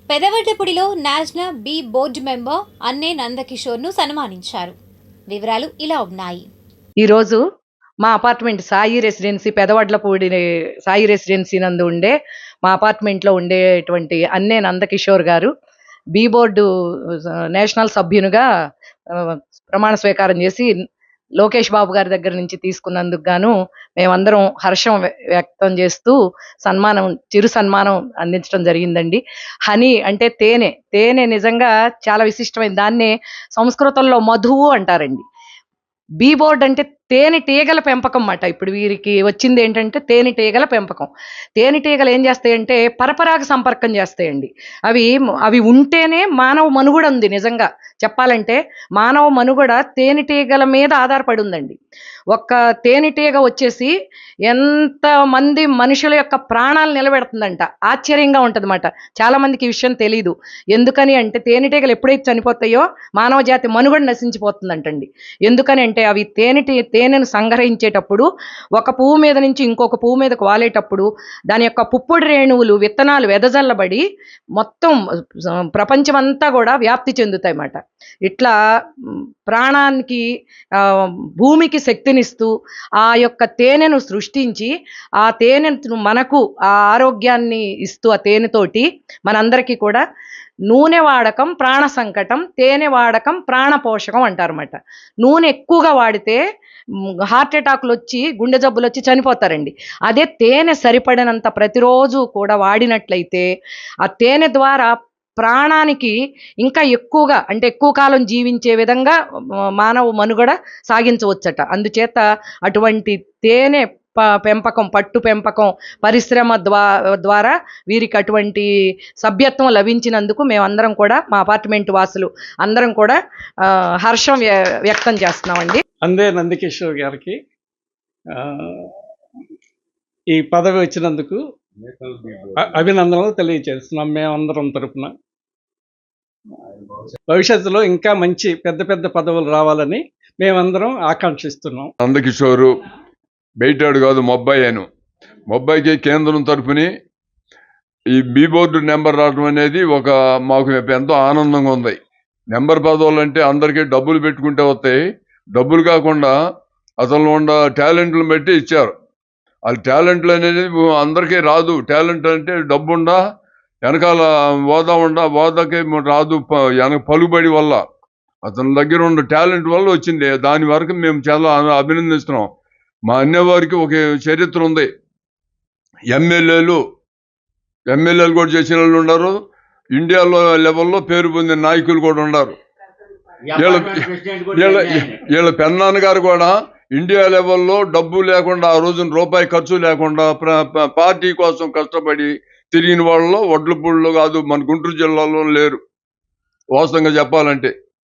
పెదవడ్లపూడిలో national B board member అన్నే నందకిషోర్ను సన్మానించారు. వివరాలు ఇలా ఉన్నాయి. ఈరోజు మా apartment Sai residency Pedavadlapudi Sai residency నందు ఉండే మా అపార్ట్మెంట్లో ఉండేటువంటి అన్నే నందకిషోర్ గారు బి బోర్డు నేషనల్ సభ్యునిగా ప్రమాణ స్వీకారం చేసి లోకేష్ బాబు గారి దగ్గర నుంచి తీసుకున్నందుకు గాను మేమందరం హర్షం వ్యక్తం చేస్తూ చిరు సన్మానం అందించడం జరిగిందండి. హనీ అంటే తేనె. తేనె నిజంగా చాలా విశిష్టమైన దాన్నే సంస్కృతంలో మధువు అంటారండి. బీ బోర్డ్ అంటే తేనెటీగల పెంపకం మాట. ఇప్పుడు వీరికి వచ్చింది ఏంటంటే తేనెటీగల పెంపకం. తేనెటీగలు ఏం చేస్తాయంటే పరపరాగ సంపర్కం చేస్తాయండి. అవి ఉంటేనే మానవ మనుగడ ఉంది. నిజంగా చెప్పాలంటే మానవ మనుగడ తేనెటీగల మీద ఆధారపడి ఉందండి. ఒక్క తేనెటీగ వచ్చేసి ఎంతమంది మనుషుల యొక్క ప్రాణాలు నిలబెడుతుందంట. ఆశ్చర్యంగా ఉంటుందన్నమాట. చాలామందికి ఈ విషయం తెలీదు. ఎందుకని అంటే తేనెటీగలు ఎప్పుడైతే చనిపోతాయో మానవ జాతి మనుగడ నశించిపోతుందంటండి. ఎందుకని అంటే అవి తేనెను సంగ్రహించేటప్పుడు ఒక పువ్వు మీద నుంచి ఇంకొక పువ్వు మీదకు వాలేటప్పుడు దాని యొక్క పుప్పొడి రేణువులు విత్తనాలు వెదజల్లబడి మొత్తం ప్రపంచమంతా కూడా వ్యాప్తి చెందుతాయి అన్నమాట. ఇట్లా ప్రాణానికి భూమికి శక్తినిస్తూ ఆ యొక్క తేనెను సృష్టించి ఆ తేనెను మనకు ఆ ఆరోగ్యాన్ని ఇస్తూ ఆ తేనెతోటి మనందరికీ కూడా నూనె వాడకం ప్రాణ సంకటం, తేనె వాడకం ప్రాణ పోషకం అంటారన్నమాట. నూనె ఎక్కువగా వాడితే హార్ట్ అటాక్లు వచ్చి గుండె జబ్బులు వచ్చి చనిపోతారండి. అదే తేనె సరిపడినంత ప్రతిరోజు కూడా వాడినట్లయితే ఆ తేనె ద్వారా ప్రాణానికి ఇంకా ఎక్కువగా అంటే ఎక్కువ కాలం జీవించే విధంగా మానవ మనుగడ సాగించవచ్చట. అందుచేత అటువంటి తేనె పెంపకం, పట్టు పెంపకం పరిశ్రమ ద్వారా వీరికి అటువంటి సభ్యత్వం లభించినందుకు మేమందరం కూడా మా అపార్ట్మెంట్ వాసులు అందరం కూడా హర్షం వ్యక్తం చేస్తున్నామండి. అందే నందకిషోర్ గారికి ఈ పదవి వచ్చినందుకు అభినందనలు తెలియజేస్తున్నాం మేమందరం తరపున. భవిష్యత్తులో ఇంకా మంచి పెద్ద పెద్ద పదవులు రావాలని మేమందరం ఆకాంక్షిస్తున్నాం. నందకిషోరు బయటాడు కాదు, మొబ్బాయికి కేంద్రం తరపుని ఈ బీ బోర్డు నెంబర్ రావడం అనేది మాకు ఎంతో ఆనందంగా ఉంది. నెంబర్ పదవులు అంటే అందరికీ డబ్బులు పెట్టుకుంటే వస్తాయి. డబ్బులు కాకుండా అసలు ఉన్న టాలెంట్లను బట్టి ఇచ్చారు. వాళ్ళ టాలెంట్లు అనేది అందరికీ రాదు. టాలెంట్ అంటే డబ్బు ఉండా వెనకాల హోదాకి రాదు. పలుబడి వల్ల అతని దగ్గర ఉన్న టాలెంట్ వల్ల వచ్చింది. దాని వరకు మేము చాలా అభినందిస్తున్నాం. మా అన్యవారికి ఒక చరిత్ర ఉంది. ఎమ్మెల్యేలు కూడా చేసిన వాళ్ళు ఉన్నారు. ఇండియాలో లెవెల్లో పేరు పొందిన నాయకులు కూడా ఉన్నారు. వీళ్ళ పెన్నాన్న గారు కూడా ఇండియా లెవెల్లో డబ్బు లేకుండా ఆ రోజున రూపాయి ఖర్చు లేకుండా పార్టీ కోసం కష్టపడి తిరిగిన వాళ్ళలో వడ్లపూడిలో కాదు మన గుంటూరు జిల్లాలో లేరు. వాస్తవంగా చెప్పాలంటే